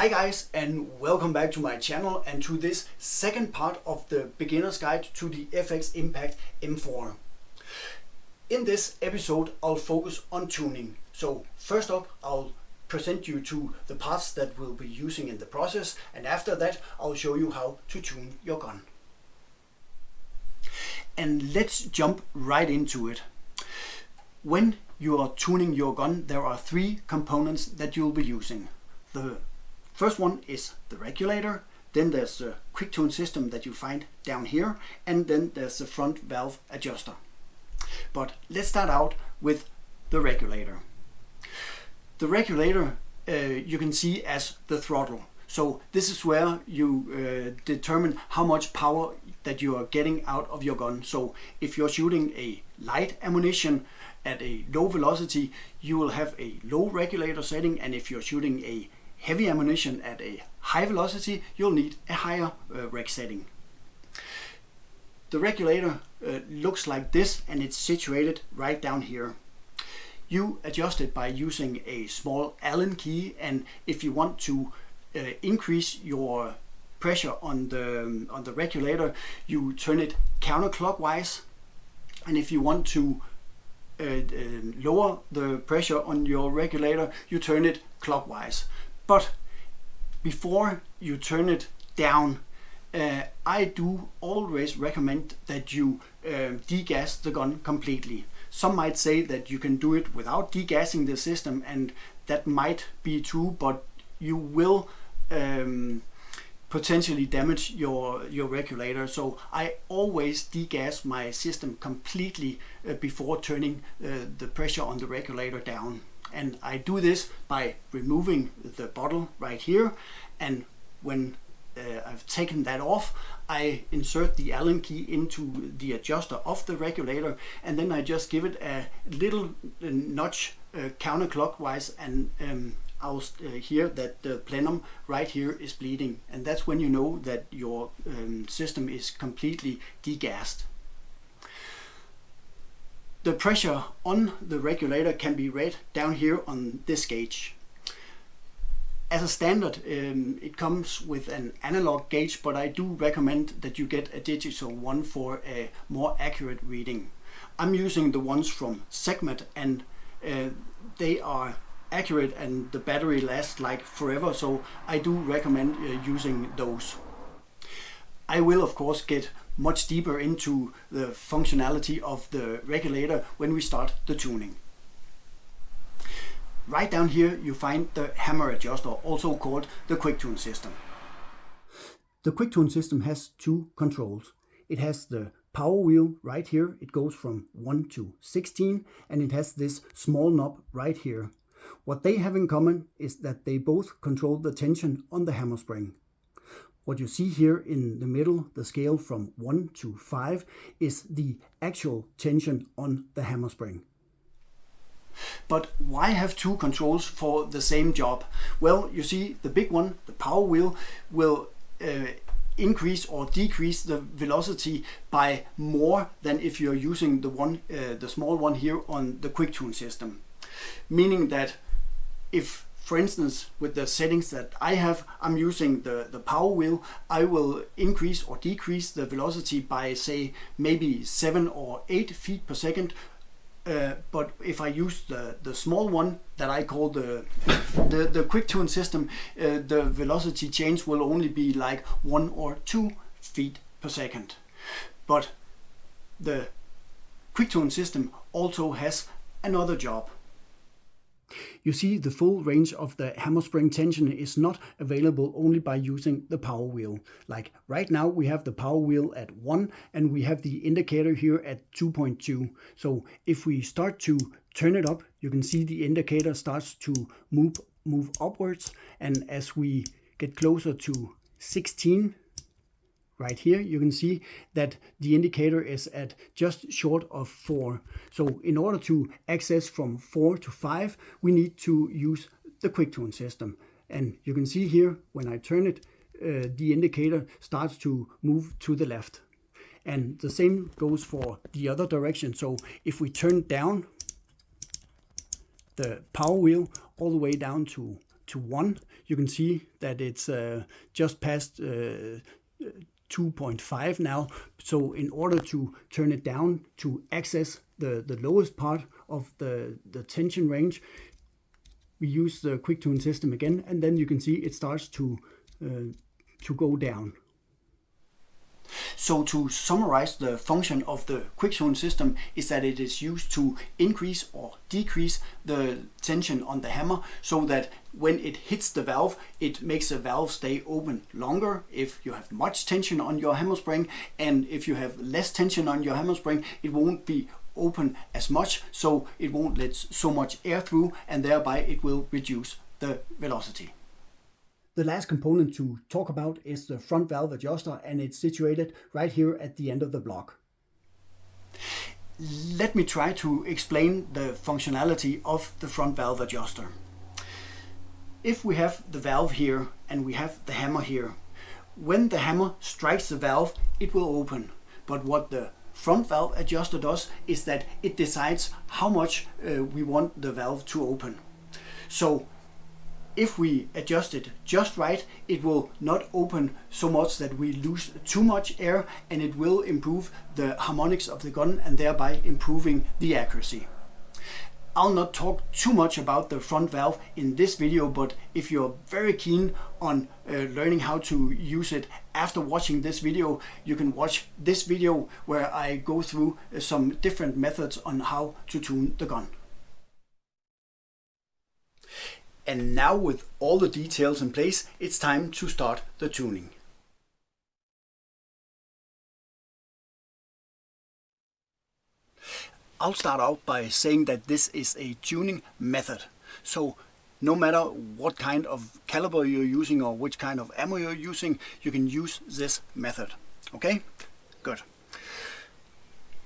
Hi guys, and welcome back to my channel and to this second part of the beginner's guide to the FX Impact M4. In this episode I'll focus on tuning. So first up I'll present you to the parts that we'll be using in the process, and after that I'll show you how to tune your gun. And let's jump right into it. When you are tuning your gun, there are three components that you'll be using. The first one is the regulator, then there's the quick tune system that you find down here, and then there's the front valve adjuster. But let's start out with the regulator. The regulator you can see as the throttle. So this is where you determine how much power that you are getting out of your gun. So if you're shooting a light ammunition at a low velocity, you will have a low regulator setting, and if you're shooting a heavy ammunition at a high velocity, you'll need a higher reg setting. The regulator looks like this, and it's situated right down here. You adjust it by using a small Allen key, and if you want to increase your pressure on the regulator, you turn it counterclockwise, and if you want to lower the pressure on your regulator, you turn it clockwise. But before you turn it down, I do always recommend that you degas the gun completely. Some might say that you can do it without degassing the system, and that might be true, but you will potentially damage your regulator. So I always degas my system completely before turning the pressure on the regulator down. And I do this by removing the bottle right here, and when I've taken that off, I insert the Allen key into the adjuster of the regulator, and then I just give it a little nudge counterclockwise, and I'll hear that the plenum right here is bleeding, and that's when you know that your system is completely degassed. The pressure on the regulator can be read down here on this gauge. As a standard, it comes with an analog gauge, but I do recommend that you get a digital one for a more accurate reading. I'm using the ones from Segment, and they are accurate and the battery lasts like forever, so I do recommend using those. I will of course get much deeper into the functionality of the regulator when we start the tuning. Right down here you find the hammer adjuster, also called the quick tune system. The quick tune system has two controls. It has the power wheel right here, it goes from 1 to 16, and it has this small knob right here. What they have in common is that they both control the tension on the hammer spring. What you see here in the middle, the scale from 1 to 5, is the actual tension on the hammer spring. But why have two controls for the same job? Well, you see, the big one, the power wheel, will increase or decrease the velocity by more than if you're using the small one here on the quick tune system. Meaning that if, for instance, with the settings that I have, I'm using the power wheel, I will increase or decrease the velocity by, say, maybe 7 or 8 feet per second. But if I use the small one that I call the quick tune system, the velocity change will only be like 1 or 2 feet per second. But the quick tune system also has another job. You see, the full range of the hammer spring tension is not available only by using the power wheel. Like right now we have the power wheel at 1 and we have the indicator here at 2.2. So if we start to turn it up, you can see the indicator starts to move upwards, and as we get closer to 16, right here, you can see that the indicator is at just short of 4. So in order to access from 4 to 5, we need to use the quick tune system. And you can see here, when I turn it, the indicator starts to move to the left. And the same goes for the other direction. So if we turn down the power wheel all the way down to to 1, you can see that it's just past 2.5 now. So in order to turn it down to access the lowest part of the tension range, we use the quick tune system again, and then you can see it starts to go down. So to summarize, the function of the quick tune system is that it is used to increase or decrease the tension on the hammer, so that when it hits the valve, it makes the valve stay open longer if you have much tension on your hammer spring, and if you have less tension on your hammer spring, it won't be open as much, so it won't let so much air through, and thereby it will reduce the velocity. The last component to talk about is the front valve adjuster, and it's situated right here at the end of the block. Let me try to explain the functionality of the front valve adjuster. If we have the valve here and we have the hammer here, when the hammer strikes the valve, it will open. But what the front valve adjuster does is that it decides how much we want the valve to open. So if we adjust it just right, it will not open so much that we lose too much air, and it will improve the harmonics of the gun and thereby improving the accuracy. I'll not talk too much about the front valve in this video, but if you're very keen on learning how to use it after watching this video, you can watch this video where I go through some different methods on how to tune the gun. And now, with all the details in place, it's time to start the tuning. I'll start out by saying that this is a tuning method. So no matter what kind of caliber you're using or which kind of ammo you're using, you can use this method. Okay? Good.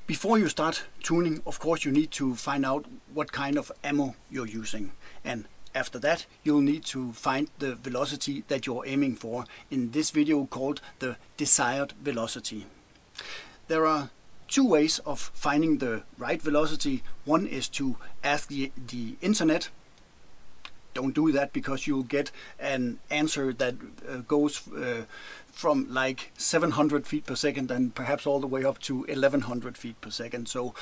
Before you start tuning, of course, you need to find out what kind of ammo you're using. And after that, you'll need to find the velocity that you're aiming for, in this video called the desired velocity. There are two ways of finding the right velocity. One is to ask the internet. Don't do that, because you'll get an answer that goes from like 700 feet per second and perhaps all the way up to 1100 feet per second. So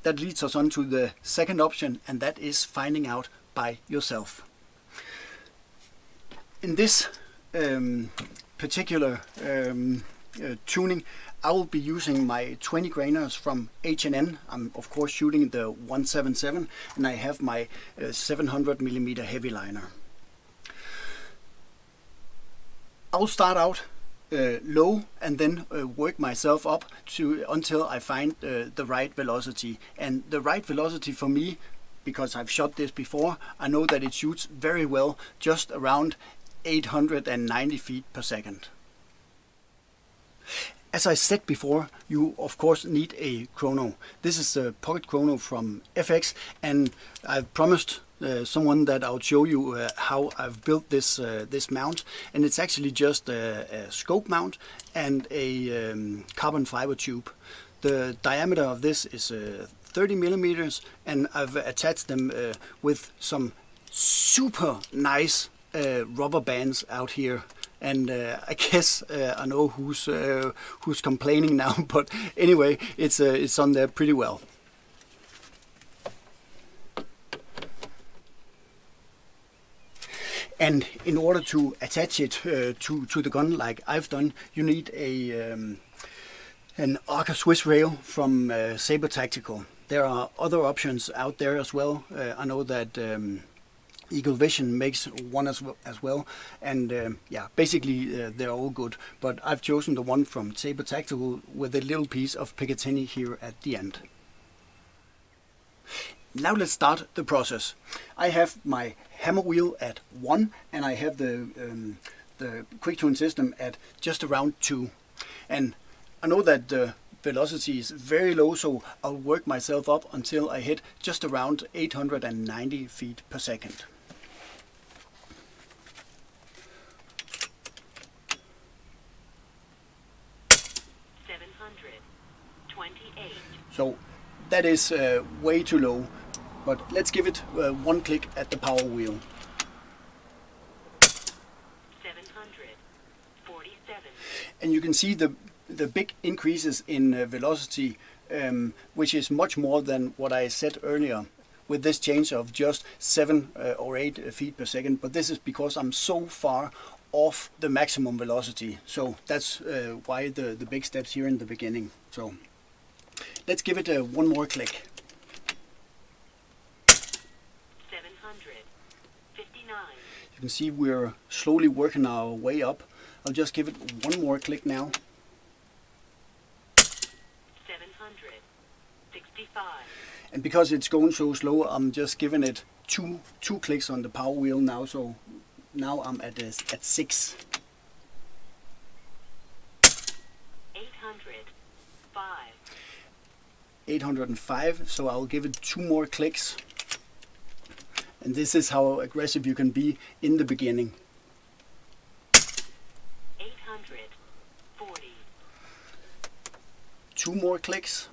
that leads us on to the second option, and that is finding out by yourself. In this particular tuning, I will be using my 20 grainers from H&N. I'm of course shooting the 177, and I have my 700mm heavy liner. I'll start out low and then work myself up until I find the right velocity. And the right velocity for me, because I've shot this before, I know that it shoots very well just around 890 feet per second. As I said before, you of course need a chrono. This is a pocket chrono from FX, and I've promised someone that I'll show you how I've built this mount, and it's actually just a scope mount and a carbon fiber tube. The diameter of this is 30 millimeters, and I've attached them with some super nice rubber bands out here. And I guess I know who's complaining now, but anyway, it's on there pretty well. And in order to attach it to the gun like I've done, you need an Arca Swiss rail from Saber Tactical. There are other options out there as well. I know that Eagle Vision makes one as well, and yeah, basically they're all good, but I've chosen the one from Saber Tactical with a little piece of Picatinny here at the end. Now let's start the process. I have my hammer wheel at 1, and I have the quick tune system at just around 2, and I know that the velocity is very low, so I'll work myself up until I hit just around 890 feet per second. So that is way too low, but let's give it one click at the power wheel. And you can see the big increases in velocity, which is much more than what I said earlier with this change of just 7 or 8 feet per second. But this is because I'm so far off the maximum velocity. So that's why the big steps here in the beginning. So let's give it one more click. 759. You can see we're slowly working our way up. I'll just give it one more click now. 765. And because it's going so slow, I'm just giving it two clicks on the power wheel now. So now I'm at 6. 805. 805. So I'll give it 2 more clicks. And this is how aggressive you can be in the beginning. 840. 2 more clicks.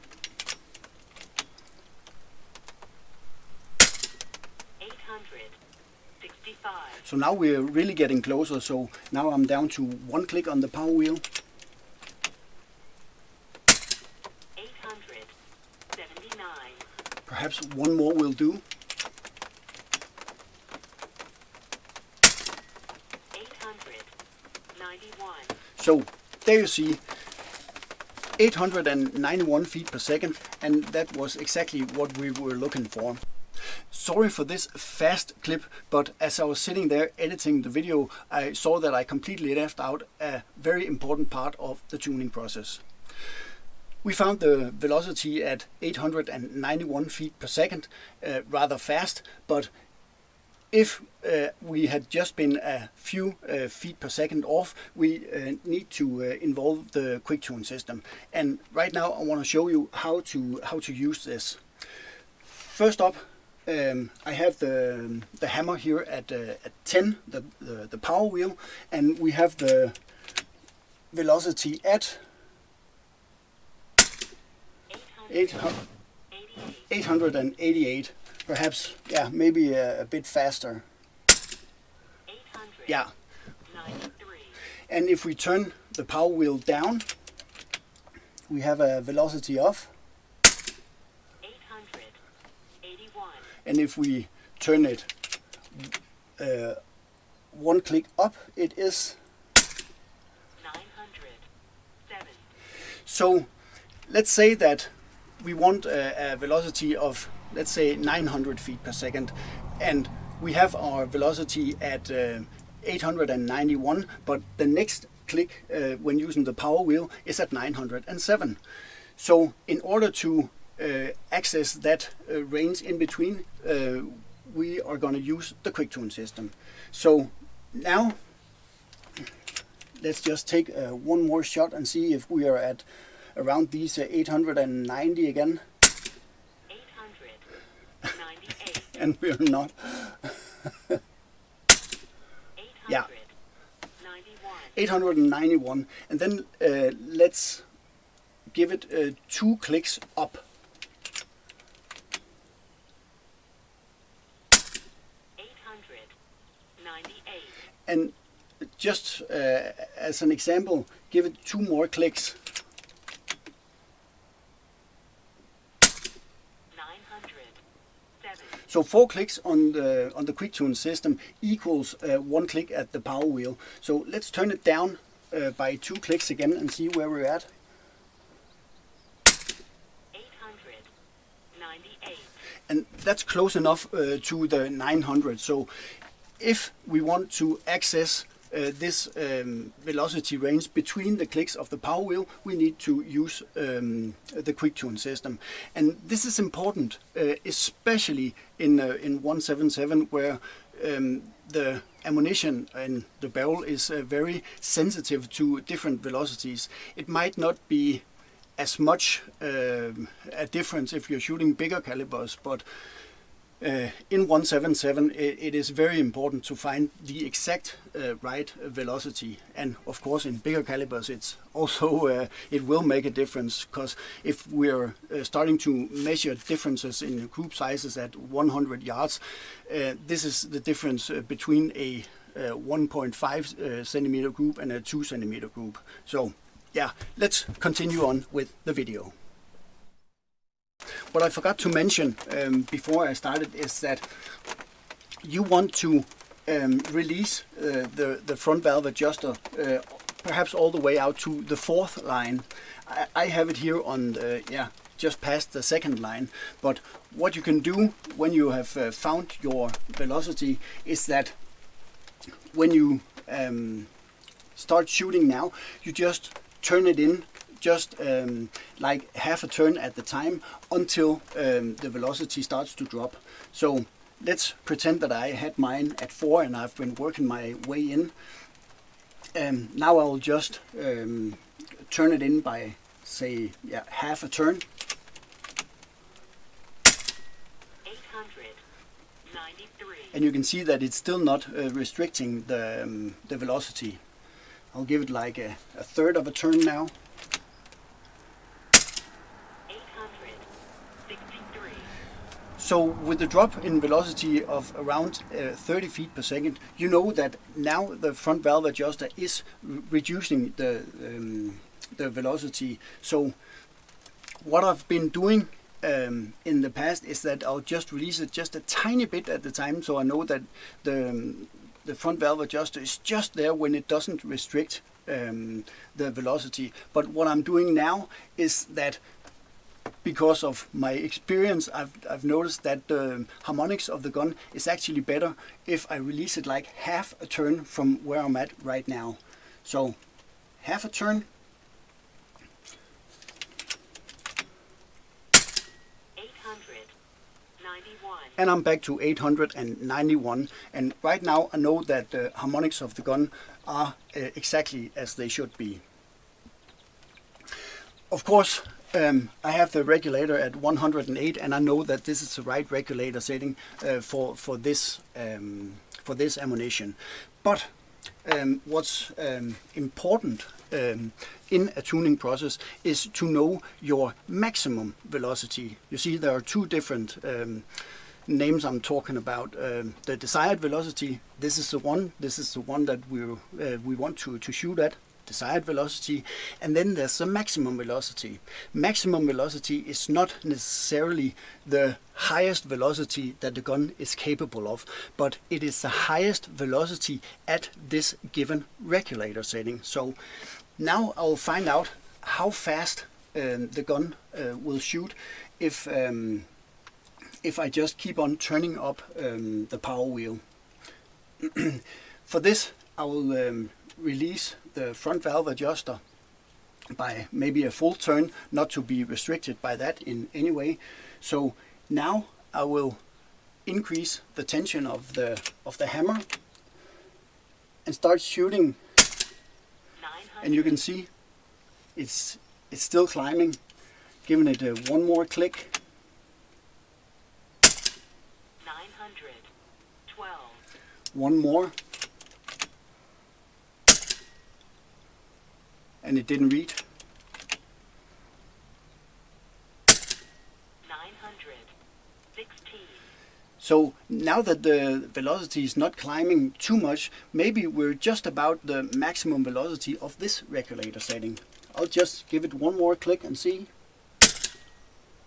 865. So now we're really getting closer. So now I'm down to 1 click on the power wheel. 879. Perhaps 1 more will do. 891. So there you see 891 feet per second, and that was exactly what we were looking for. Sorry for this fast clip, but as I was sitting there editing the video, I saw that I completely left out a very important part of the tuning process. We found the velocity at 891 feet per second, rather fast, but if we had just been a few feet per second off, we need to involve the quick tune system. And right now I want to show you how to use this. First up, I have the hammer here at 10, the power wheel, and we have the velocity at 888. Perhaps, yeah, maybe a bit faster. 893. Yeah. And if we turn the power wheel down, we have a velocity of 881. And if we turn it 1 click up, it is 907. So let's say that we want a velocity of, let's say, 900 feet per second, and we have our velocity at 891, but the next click when using the power wheel is at 907. So in order to access that range in between, we are going to use the quick tune system. So now let's just take one more shot and see if we are at around these 890 again. 898. And we're not. Yeah, 891. And then let's give it 2 clicks up. 898. And just as an example, give it 2 more clicks. 907. So 4 clicks on the quick tune system equals 1 click at the power wheel. So let's turn it down by 2 clicks again and see where we're at. 898. And that's close enough to the 900. So if we want to access this velocity range between the clicks of the power wheel, we need to use the quick tune system. And this is important, especially in 177, where the ammunition and the barrel is very sensitive to different velocities. It might not be as much a difference if you're shooting bigger calibers, but in 177 it is very important to find the exact right velocity. And of course in bigger calibers it's also it will make a difference, because if we're starting to measure differences in group sizes at 100 yards, this is the difference between a 1.5 centimeter group and a 2 centimeter group. So yeah, let's continue on with the video. What I forgot to mention before I started is that you want to release the front valve adjuster perhaps all the way out to the 4th line. I have it here on the, just past the 2nd line, but what you can do when you have found your velocity is that when you start shooting now, you just turn it in just like half a turn at the time until the velocity starts to drop. So let's pretend that I had mine at 4 and I've been working my way in. Now I'll just turn it in by, say, half a turn. 893. And you can see that it's still not restricting the velocity. I'll give it like a third of a turn now. 863. So with the drop in velocity of around 30 feet per second, you know that now the front valve adjuster is reducing the velocity. So what I've been doing in the past is that I'll just release it just a tiny bit at the time, so I know that the front valve adjuster is just there when it doesn't restrict the velocity. But what I'm doing now is that, because of my experience, I've noticed that the harmonics of the gun is actually better if I release it like half a turn from where I'm at right now. So half a turn. 891. And I'm back to 891, and right now I know that the harmonics of the gun are exactly as they should be. Of course, I have the regulator at 108, and I know that this is the right regulator setting for this ammunition. But what's important in a tuning process is to know your maximum velocity. You see, there are two different names I'm talking about. The desired velocity, this is the one that we want to shoot at, desired velocity. And then there's the maximum velocity. Maximum velocity is not necessarily the highest velocity that the gun is capable of, but it is the highest velocity at this given regulator setting. So now I'll find out how fast the gun will shoot if I just keep on turning up the power wheel. For this, I will release the front valve adjuster by maybe a full turn, not to be restricted by that in any way. So now I will increase the tension of the hammer and start shooting. 900. And you can see it's still climbing. Giving it one more click. 912. One more. And it didn't read. 916. So now that the velocity is not climbing too much, maybe we're just about the maximum velocity of this regulator setting. I'll just give it one more click and see.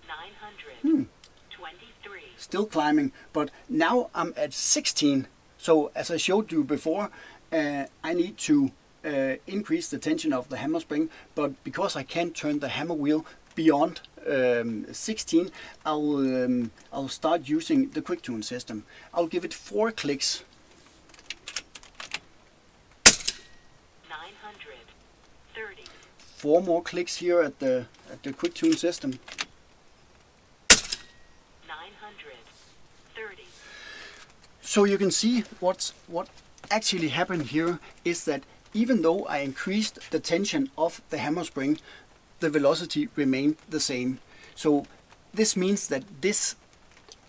923. Still climbing, but now I'm at 16. So as I showed you before, I need to increase the tension of the hammer spring, but because I can't turn the hammer wheel beyond 16, I'll start using the quick tune system. I'll give it 4 clicks. 930. 4 more clicks here at the quick tune system. 930. So you can see what actually happened here is that even though I increased the tension of the hammer spring, the velocity remained the same. So this means that this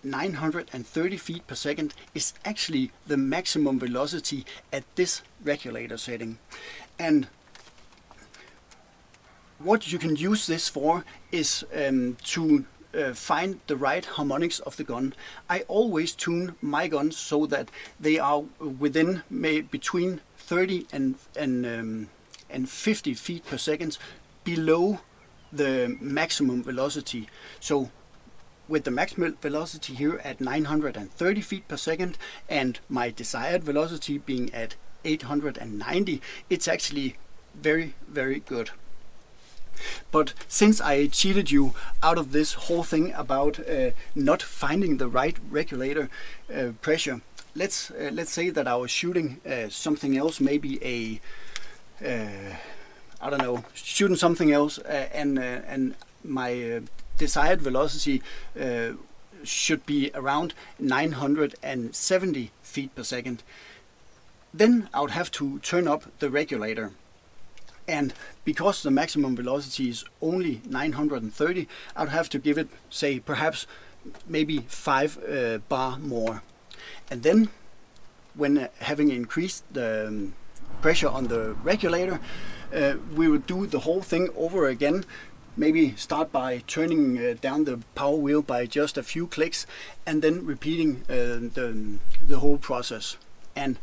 930 feet per second is actually the maximum velocity at this regulator setting. And what you can use this for is to find the right harmonics of the gun, I always tune my guns so that they are within between 30 and 50 feet per second below the maximum velocity. So with the maximum velocity here at 930 feet per second and my desired velocity being at 890, it's actually very, very good. But since I cheated you out of this whole thing about not finding the right regulator pressure, let's say that I was shooting something else, maybe a I don't know, shooting something else, and my desired velocity should be around 970 feet per second. Then I would have to turn up the regulator. And because the maximum velocity is only 930, I would have to give it, say, perhaps maybe 5 bar more. And then, when having increased the pressure on the regulator, we would do the whole thing over again. Maybe start by turning down the power wheel by just a few clicks, and then repeating the whole process. And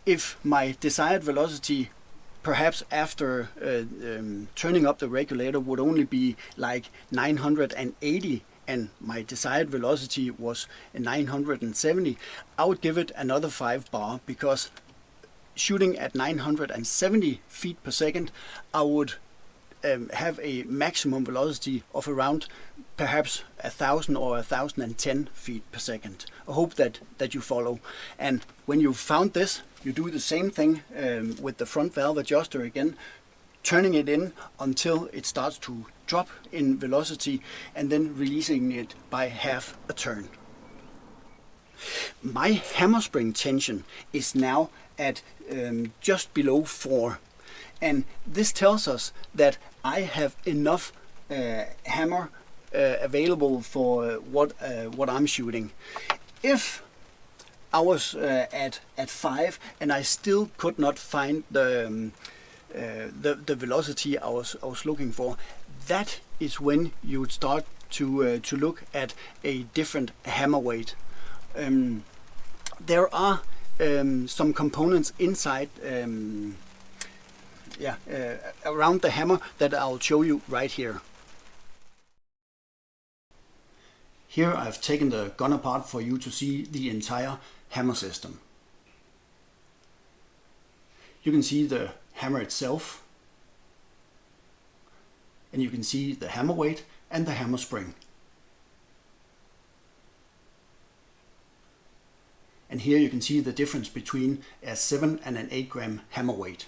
if my desired velocity, perhaps after turning up the regulator, would only be like 980 and my desired velocity was 970, I would give it another 5 bar, because shooting at 970 feet per second, I would have a maximum velocity of around perhaps 1,000 or 1,010 feet per second. I hope that you follow. And when you've found this, you do the same thing with the front valve adjuster again, turning it in until it starts to drop in velocity, and then releasing it by half a turn. My hammer spring tension is now at just below 4, and this tells us that I have enough hammer available for what I'm shooting. If I was at 5 and I still could not find the velocity I was looking for, that is when you would start to look at a different hammer weight. There are some components inside around the hammer that I'll show you right here. Here I've taken the gun apart for you to see the entire hammer system. You can see the hammer itself, and you can see the hammer weight and the hammer spring. And here you can see the difference between a 7 and an 8 gram hammer weight.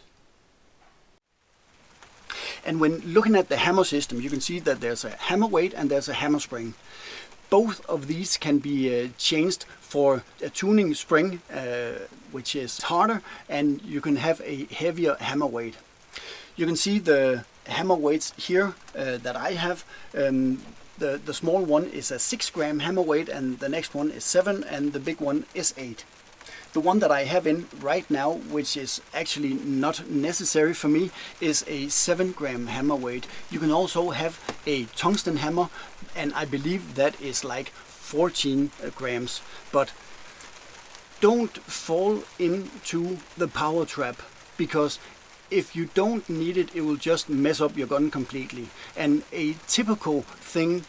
And when looking at the hammer system, you can see that there's a hammer weight and there's a hammer spring. Both of these can be changed for a tuning spring, which is harder, and you can have a heavier hammer weight. You can see the hammer weights here that I have. The small one is a 6 gram hammer weight, and the next one is 7, and the big one is 8. The one that I have in right now, which is actually not necessary for me, is a 7 gram hammer weight. You can also have a tungsten hammer, and I believe that is like 14 grams. But don't fall into the power trap, because if you don't need it, it will just mess up your gun completely. And a typical thing,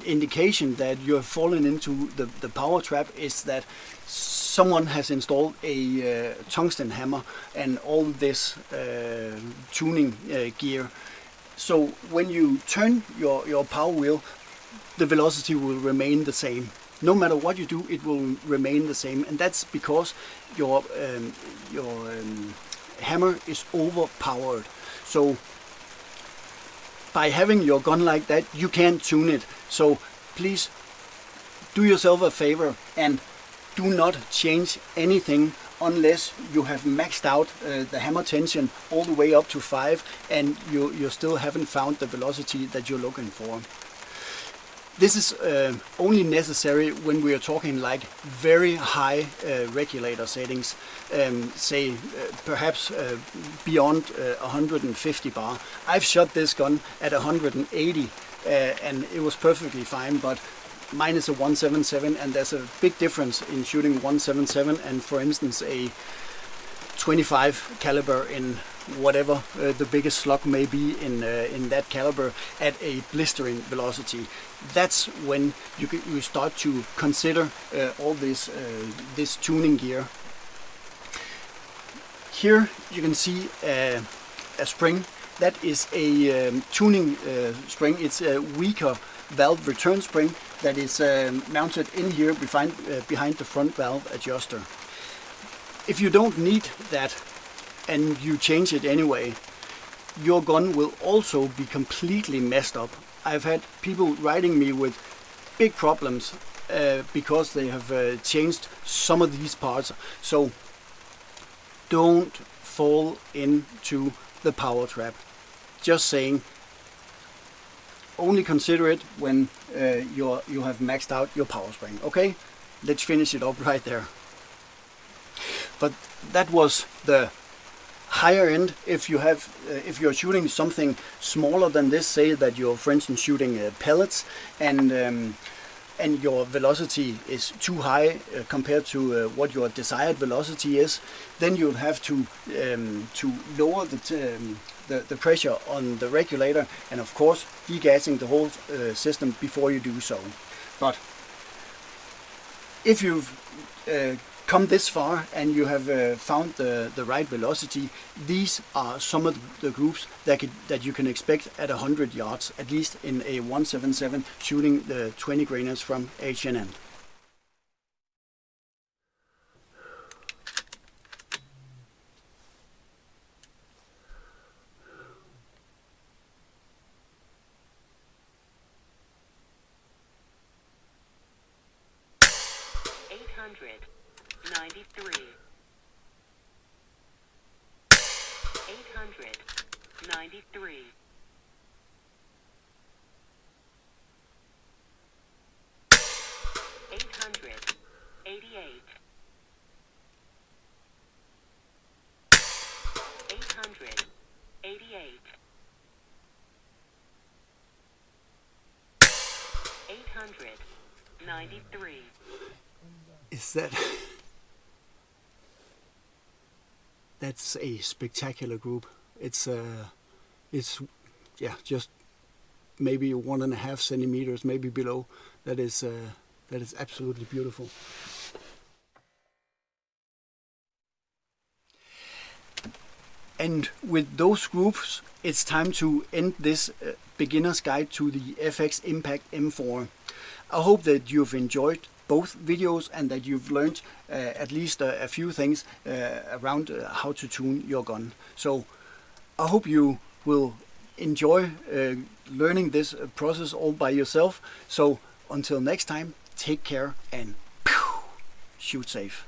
indication that you're falling into the power trap, is that someone has installed a tungsten hammer and all this tuning gear. So when you turn your power wheel, the velocity will remain the same. No matter what you do, it will remain the same, and that's because your hammer is overpowered. So by having your gun like that, you can't tune it. So please do yourself a favor and do not change anything unless you have maxed out the hammer tension all the way up to 5 and you still haven't found the velocity that you're looking for. This is only necessary when we are talking like very high regulator settings, say perhaps beyond 150 bar. I've shot this gun at 180 and it was perfectly fine, but mine is a 177, and there's a big difference in shooting 177 and, for instance, a 25 caliber in whatever the biggest slug may be in that caliber at a blistering velocity. That's when you start to consider all this tuning gear. Here you can see a spring. That is a tuning spring. It's a weaker valve return spring that is mounted in here behind the front valve adjuster. If you don't need that and you change it anyway, your gun will also be completely messed up. I've had people writing me with big problems because they have changed some of these parts. So don't fall into the power trap. Just saying, only consider it when you have maxed out your power spring. Okay, let's finish it up right there. But that was the higher end. If you're shooting something smaller than this, say that you're, for instance, shooting pellets, and your velocity is too high compared to what your desired velocity is, then you'll have to lower the pressure on the regulator, and of course degassing the whole system before you do so. But if you've come this far and you have found the right velocity, these are some of the groups that you can expect at 100 yards, at least in a 177 shooting the 20 grainers from H&N. $893. $893. $888. $888. $893. Is that's a spectacular group. It's yeah, just maybe 1.5 centimeters, maybe below. That is absolutely beautiful. And with those groups, it's time to end this beginner's guide to the FX Impact M4. I hope that you've enjoyed both videos and that you've learned at least a few things around how to tune your gun. So I hope you will enjoy learning this process all by yourself. So until next time, take care and shoot safe.